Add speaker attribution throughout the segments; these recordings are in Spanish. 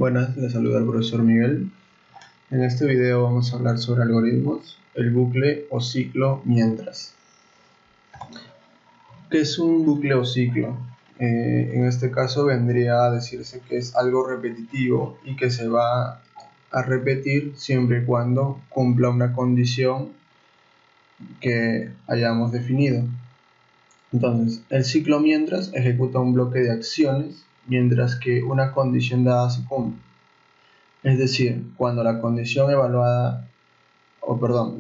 Speaker 1: Buenas, les saluda el profesor Miguel. En este video vamos a hablar sobre algoritmos, el bucle o ciclo mientras. ¿Qué es un bucle o ciclo? En este caso vendría a decirse que es algo repetitivo y que se va a repetir siempre y cuando cumpla una condición que hayamos definido. Entonces, el ciclo mientras ejecuta un bloque de acciones mientras que una condición dada se cumple. Es decir, cuando la condición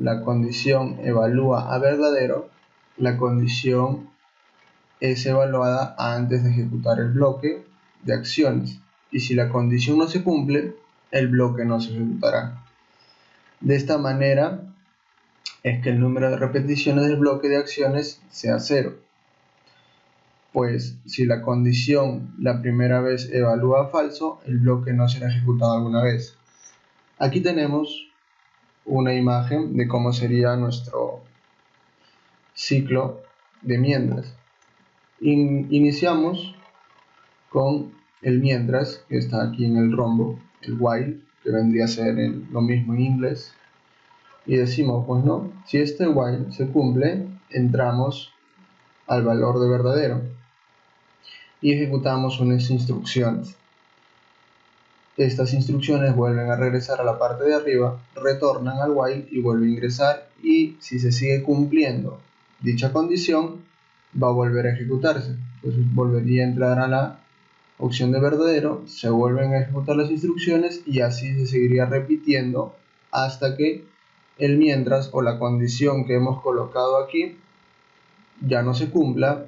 Speaker 1: la condición evalúa a verdadero, la condición es evaluada antes de ejecutar el bloque de acciones. Y si la condición no se cumple, el bloque no se ejecutará. De esta manera es que el número de repeticiones del bloque de acciones sea 0. Pues si la condición la primera vez evalúa falso, el bloque no será ejecutado alguna vez. Aquí tenemos una imagen de cómo sería nuestro ciclo de mientras. Iniciamos con el mientras, que está aquí en el rombo, el while, que vendría a ser lo mismo en inglés, y decimos, pues no, si este while se cumple, entramos al valor de verdadero y ejecutamos unas instrucciones. Estas instrucciones vuelven a regresar a la parte de arriba, retornan al while y vuelven a ingresar, y si se sigue cumpliendo dicha condición va a volver a ejecutarse. Entonces volvería a entrar a la opción de verdadero, se vuelven a ejecutar las instrucciones y así se seguiría repitiendo hasta que el mientras o la condición que hemos colocado aquí ya no se cumpla,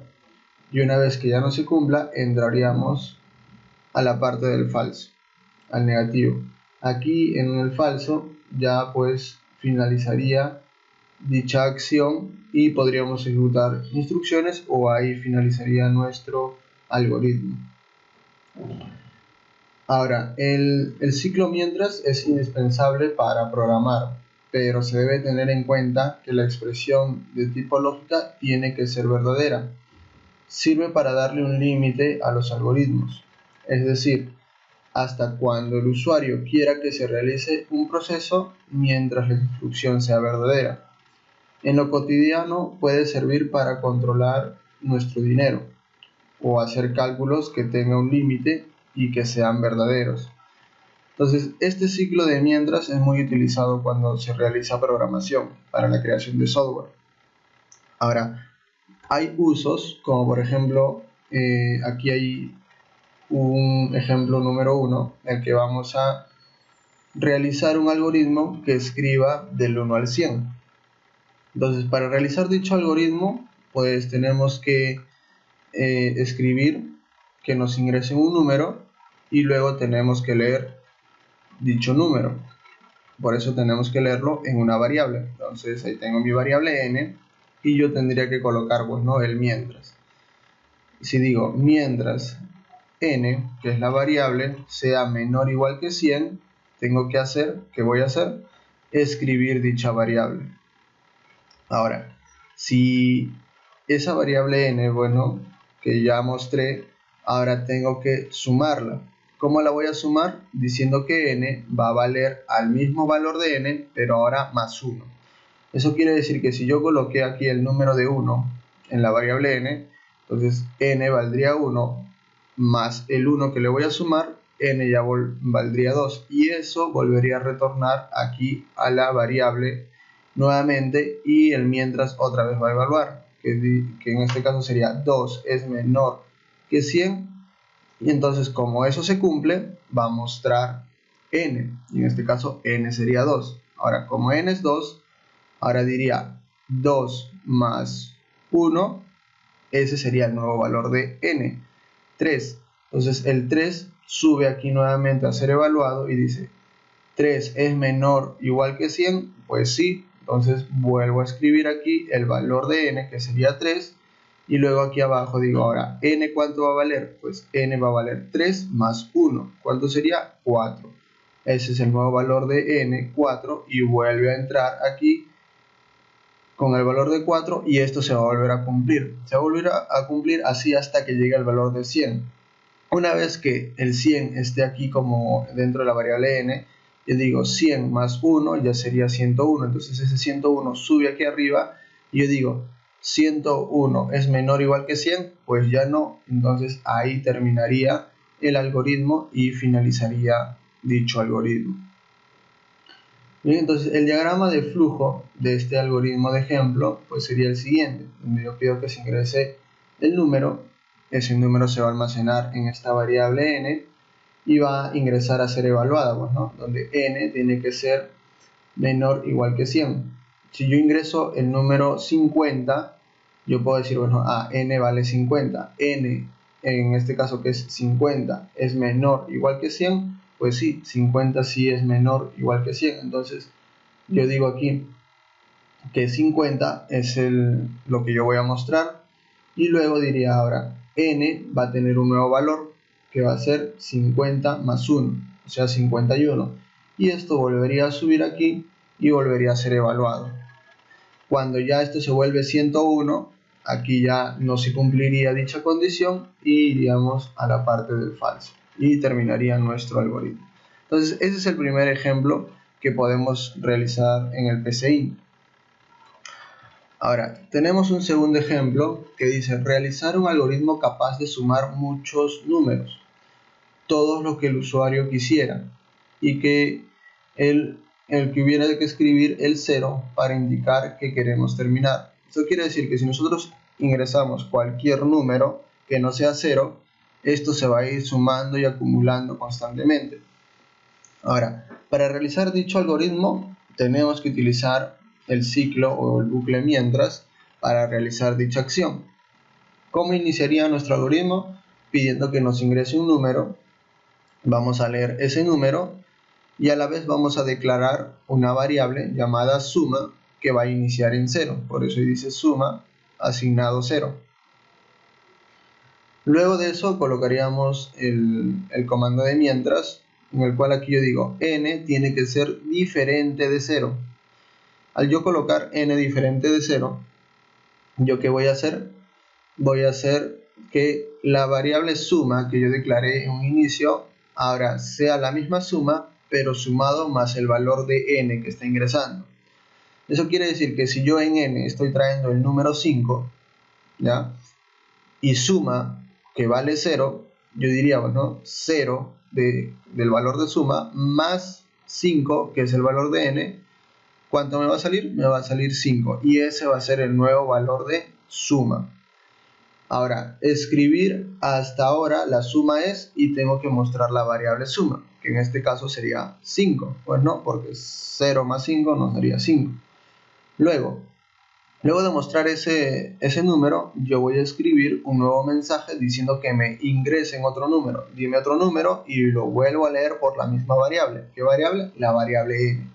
Speaker 1: y una vez que ya no se cumpla entraríamos a la parte del falso, al negativo. Aquí en el falso ya pues finalizaría dicha acción y podríamos ejecutar instrucciones, o ahí finalizaría nuestro algoritmo. Ahora, el ciclo mientras es indispensable para programar, pero se debe tener en cuenta que la expresión de tipo lógica tiene que ser verdadera. Sirve para darle un límite a los algoritmos, es decir, hasta cuando el usuario quiera que se realice un proceso mientras la instrucción sea verdadera. En lo cotidiano puede servir para controlar nuestro dinero o hacer cálculos que tengan un límite y que sean verdaderos. Entonces, este ciclo de mientras es muy utilizado cuando se realiza programación para la creación de software. Ahora, hay usos como por ejemplo, aquí hay un ejemplo número 1, en el que vamos a realizar un algoritmo que escriba del 1 al 100. Entonces, para realizar dicho algoritmo, pues tenemos que escribir que nos ingresen un número y luego tenemos que leer dicho número. Por eso tenemos que leerlo en una variable. Entonces, ahí tengo mi variable n y yo tendría que colocar, pues, ¿no?, el mientras. Si digo mientras n, que es la variable, sea menor o igual que 100, ¿qué voy a hacer? Escribir dicha variable. Ahora, si esa variable n, bueno, que ya mostré, ahora tengo que sumarla. ¿Cómo la voy a sumar? Diciendo que n va a valer al mismo valor de n, pero ahora más 1. Eso quiere decir que si yo coloqué aquí el número de 1 en la variable n, entonces n valdría 1 más el 1 que le voy a sumar, n ya valdría 2, y eso volvería a retornar aquí a la variable nuevamente, y el mientras otra vez va a evaluar, que en este caso sería 2 es menor que 100, y entonces como eso se cumple va a mostrar n, y en este caso n sería 2. Ahora, como n es 2, ahora diría 2 más 1, ese sería el nuevo valor de n, 3. Entonces el 3 sube aquí nuevamente a ser evaluado y dice 3 es menor o igual que 100, pues sí. Entonces vuelvo a escribir aquí el valor de n, que sería 3, y luego aquí abajo digo, ahora n ¿cuánto va a valer? Pues n va a valer 3 más 1, ¿cuánto sería? 4. Ese es el nuevo valor de n, 4, y vuelve a entrar aquí con el valor de 4, y esto se va a volver a cumplir. Se va a volver a cumplir así hasta que llegue al valor de 100. Una vez que el 100 esté aquí como dentro de la variable n, yo digo 100 más 1 ya sería 101. Entonces ese 101 sube aquí arriba y yo digo 101 es menor o igual que 100, pues ya no. Entonces ahí terminaría el algoritmo y finalizaría dicho algoritmo. Bien, entonces el diagrama de flujo de este algoritmo de ejemplo pues sería el siguiente, donde yo pido que se ingrese el número, ese número se va a almacenar en esta variable n y va a ingresar a ser evaluada, pues, ¿no? Donde n tiene que ser menor o igual que 100. Si yo ingreso el número 50, yo puedo decir, bueno, n vale 50, n en este caso que es 50 es menor o igual que 100, pues sí, 50 sí es menor o igual que 100. Entonces yo digo aquí que 50 es lo que yo voy a mostrar, y luego diría ahora n va a tener un nuevo valor que va a ser 50 más 1, o sea 51, y esto volvería a subir aquí y volvería a ser evaluado. Cuando ya esto se vuelve 101, aquí ya no se cumpliría dicha condición y iríamos a la parte del falso y terminaría nuestro algoritmo. Entonces ese es el primer ejemplo que podemos realizar en el PCI. Ahora, tenemos un segundo ejemplo que dice realizar un algoritmo capaz de sumar muchos números, todos los que el usuario quisiera, y que el que hubiera que escribir el 0 para indicar que queremos terminar. Esto quiere decir que si nosotros ingresamos cualquier número que no sea 0, esto se va a ir sumando y acumulando constantemente. Ahora, para realizar dicho algoritmo tenemos que utilizar el ciclo o el bucle mientras para realizar dicha acción. ¿Cómo iniciaría nuestro algoritmo? Pidiendo que nos ingrese un número, vamos a leer ese número y a la vez vamos a declarar una variable llamada suma que va a iniciar en 0, por eso dice suma asignado 0. Luego de eso colocaríamos el comando de mientras, en el cual aquí yo digo n tiene que ser diferente de 0. Al yo colocar n diferente de 0, ¿yo qué voy a hacer? Voy a hacer que la variable suma que yo declaré en un inicio ahora sea la misma suma, pero sumado más el valor de n que está ingresando. Eso quiere decir que si yo en n estoy trayendo el número 5, ¿ya? Y suma que vale 0, yo diría, bueno, 0 del valor de suma más 5, que es el valor de n. ¿Cuánto me va a salir? Me va a salir 5, y ese va a ser el nuevo valor de suma. Ahora, escribir hasta ahora la suma es, y tengo que mostrar la variable suma, que en este caso sería 5, pues no, porque 0 más 5 nos daría 5. Luego de mostrar ese número, yo voy a escribir un nuevo mensaje diciendo que me ingresen otro número. Dime otro número y lo vuelvo a leer por la misma variable. ¿Qué variable? La variable n.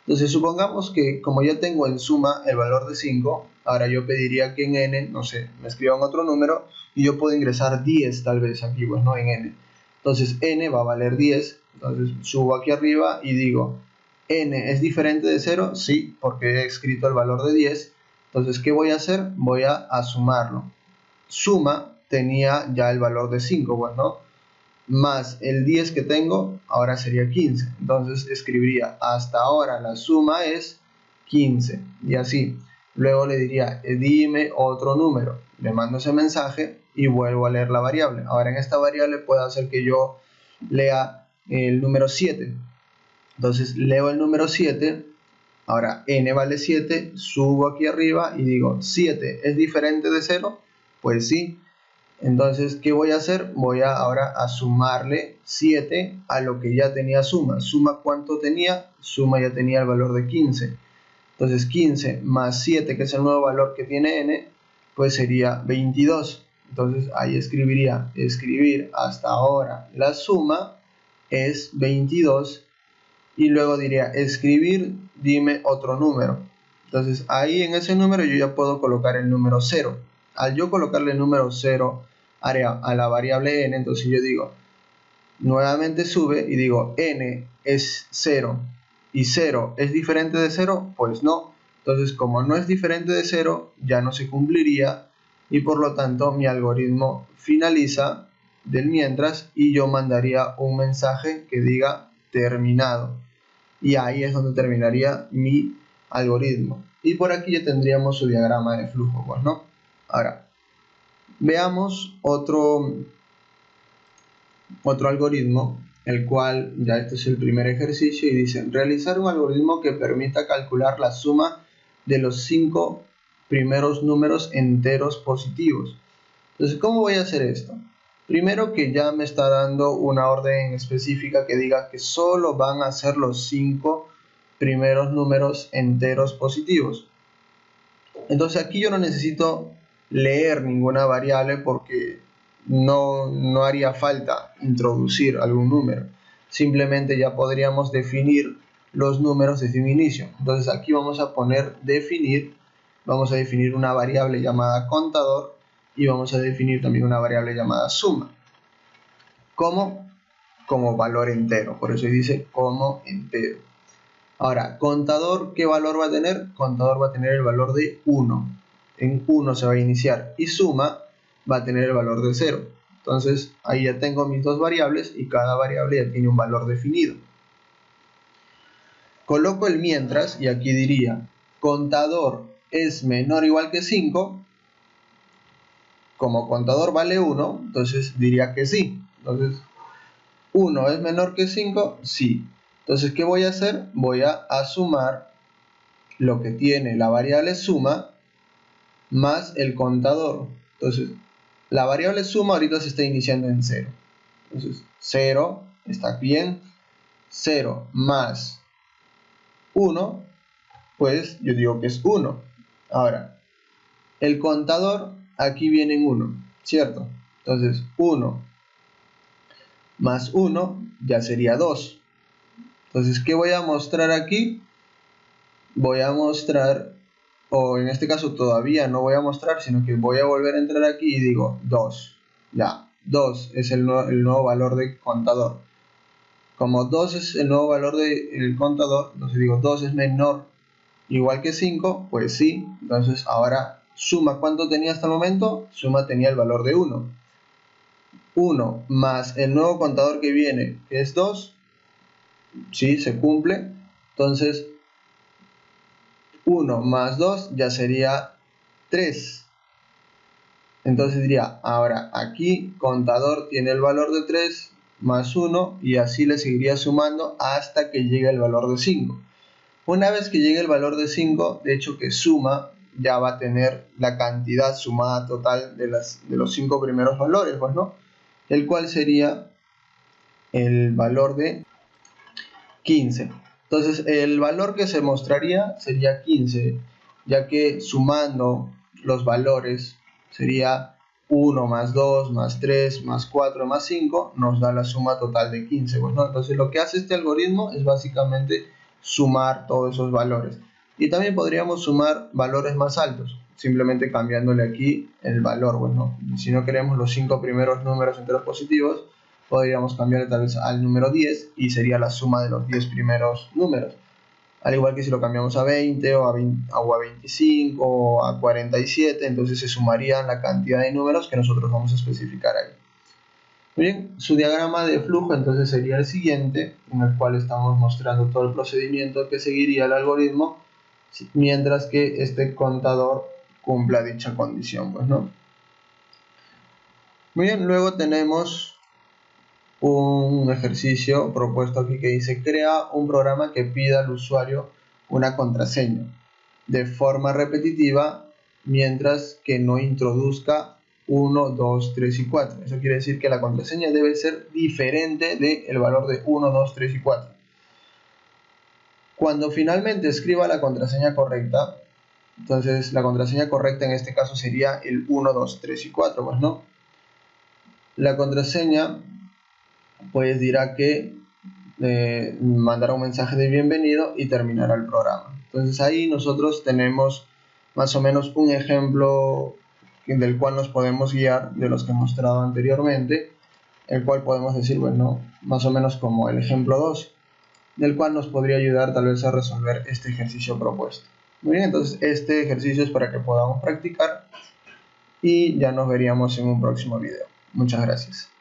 Speaker 1: Entonces supongamos que como ya tengo en suma el valor de 5, ahora yo pediría que en n, no sé, me escriban otro número y yo puedo ingresar 10 tal vez aquí, pues no en n. Entonces n va a valer 10, entonces subo aquí arriba y digo, n es diferente de 0, sí, porque he escrito el valor de 10. Entonces, ¿qué voy a hacer? Voy a sumarlo. Suma tenía ya el valor de 5, bueno, más el 10 que tengo, ahora sería 15. Entonces escribiría, hasta ahora la suma es 15. Y así. Luego le diría, dime otro número. Le mando ese mensaje y vuelvo a leer la variable. Ahora en esta variable puedo hacer que yo lea el número 7. Entonces leo el número 7. Ahora n vale 7, subo aquí arriba y digo, 7 es diferente de 0, pues sí. Entonces, ¿qué voy a hacer? Voy ahora a sumarle 7 a lo que ya tenía suma. ¿Suma cuánto tenía? Suma ya tenía el valor de 15. Entonces 15 más 7, que es el nuevo valor que tiene n, pues sería 22. Entonces ahí escribiría, escribir hasta ahora la suma es 22. Y luego diría escribir, dime otro número. Entonces ahí en ese número yo ya puedo colocar el número 0. Al yo colocarle el número 0 a la variable n, entonces yo digo, nuevamente sube y digo n es 0 y 0 es diferente de 0, pues no. Entonces como no es diferente de 0 ya no se cumpliría y por lo tanto mi algoritmo finaliza del mientras y yo mandaría un mensaje que diga terminado. Y ahí es donde terminaría mi algoritmo. Y por aquí ya tendríamos su diagrama de flujo, pues, ¿no? Ahora, veamos otro algoritmo, el cual ya este es el primer ejercicio y dice realizar un algoritmo que permita calcular la suma de los 5 primeros números enteros positivos. Entonces, ¿cómo voy a hacer esto? Primero que ya me está dando una orden específica que diga que solo van a ser los 5 primeros números enteros positivos. Entonces aquí yo no necesito leer ninguna variable porque no haría falta introducir algún número. Simplemente ya podríamos definir los números desde un inicio. Entonces aquí vamos a poner definir, vamos a definir una variable llamada contador y vamos a definir también una variable llamada suma. ¿Cómo? Como valor entero, por eso dice como entero. Ahora, contador, ¿qué valor va a tener? Contador va a tener el valor de 1. En 1 se va a iniciar. Y suma va a tener el valor de 0. Entonces, ahí ya tengo mis dos variables y cada variable ya tiene un valor definido. Coloco el mientras y aquí diría, contador es menor o igual que 5. Como contador vale 1, entonces diría que sí. Entonces, 1 es menor que 5, sí. Entonces, ¿qué voy a hacer? Voy a sumar lo que tiene la variable suma más el contador. Entonces, la variable suma ahorita se está iniciando en 0. Entonces, 0 está bien. 0 más 1, pues yo digo que es 1. Ahora, el contador aquí viene en 1, ¿cierto? Entonces, 1 más 1 ya sería 2. Entonces, ¿qué voy a mostrar aquí? Voy a mostrar, o en este caso todavía no voy a mostrar, sino que voy a volver a entrar aquí y digo 2. Ya, 2 es el nuevo valor de contador. Como 2 es el nuevo valor del contador, entonces digo 2 es menor igual que 5, pues sí. Entonces ahora suma, ¿cuánto tenía hasta el momento? Suma tenía el valor de 1. 1 más el nuevo contador que viene, que es 2, sí, se cumple. Entonces 1 más 2 ya sería 3. Entonces diría, ahora aquí contador tiene el valor de 3 más 1 y así le seguiría sumando hasta que llegue el valor de 5. Una vez que llegue el valor de 5, de hecho que suma ya va a tener la cantidad sumada total de los 5 primeros valores, pues, ¿no? El cual sería el valor de 15. Entonces el valor que se mostraría sería 15, ya que sumando los valores sería 1 más 2 más 3 más 4 más 5 nos da la suma total de 15, pues, ¿no? Entonces lo que hace este algoritmo es básicamente sumar todos esos valores. Y también podríamos sumar valores más altos, simplemente cambiándole aquí el valor, bueno, si no queremos los 5 primeros números enteros positivos, podríamos cambiar tal vez al número 10 y sería la suma de los 10 primeros números. Al igual que si lo cambiamos a 20 o a 25 o a 47, entonces se sumarían la cantidad de números que nosotros vamos a especificar ahí. Muy bien, su diagrama de flujo entonces sería el siguiente, en el cual estamos mostrando todo el procedimiento que seguiría el algoritmo mientras que este contador cumpla dicha condición, pues, ¿no? Muy bien, luego tenemos un ejercicio propuesto aquí que dice crea un programa que pida al usuario una contraseña de forma repetitiva mientras que no introduzca 1, 2, 3 y 4. Eso quiere decir que la contraseña debe ser diferente del valor de 1, 2, 3 y 4. Cuando finalmente escriba la contraseña correcta, entonces la contraseña correcta en este caso sería el 1, 2, 3 y 4, pues, ¿no? La contraseña pues dirá que mandará un mensaje de bienvenido y terminará el programa. Entonces ahí nosotros tenemos más o menos un ejemplo del cual nos podemos guiar de los que he mostrado anteriormente, el cual podemos decir, bueno, más o menos como el ejemplo 2, del cual nos podría ayudar tal vez a resolver este ejercicio propuesto. Muy bien, entonces este ejercicio es para que podamos practicar y ya nos veríamos en un próximo video. Muchas gracias.